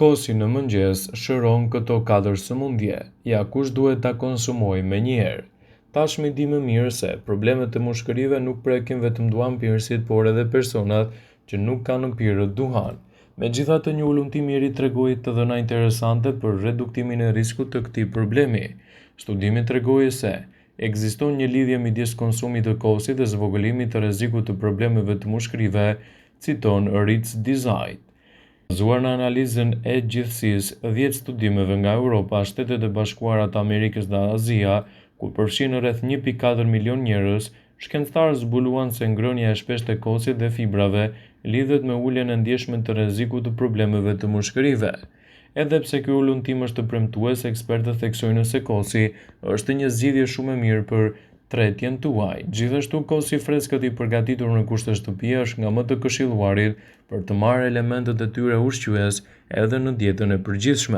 Kosi në mëngjes shëron këto 4 sëmundje, ja kush duhet ta konsumoj menjëherë. Tashmë di më mirë se problemet e mushkërive nuk prekin vetëm duhanpirësit, por edhe personat që nuk kanë pirë duhan. Megjithatë, një ulëmtim i ri tregoi të dhëna interesante për reduktimin e riskut të këtij problemi. Studimi tregoi se ekziston një lidhje midis konsumit të kosit dhe zvogëlimit të rrezikut të problemeve të mushkërive, citon Ritz Dizajt. Bazuar në analizën e gjithësisë 10 studimeve nga Europa, Shtetet e Bashkuara të Amerikës dhe Azia, ku përfshin rreth 1.4 milion njerëz, shkencëtarët zbuluan se ngrënia e shpeshtë e kosit dhe fibrave lidhet me uljen e ndjeshme të rrezikut të problemeve të mushkërive. Edhe pse ky ulëmtim është premtues, ekspertët theksojnë se kosi është një zgjidhje shumë e mirë për tretjen tuaj. Gjithashtu, kosi i freskët i përgatitur në kushte shtëpie është nga më të këshilluarit për të marrë elementet e tyre ushqyes edhe në dietën e përgjithshme.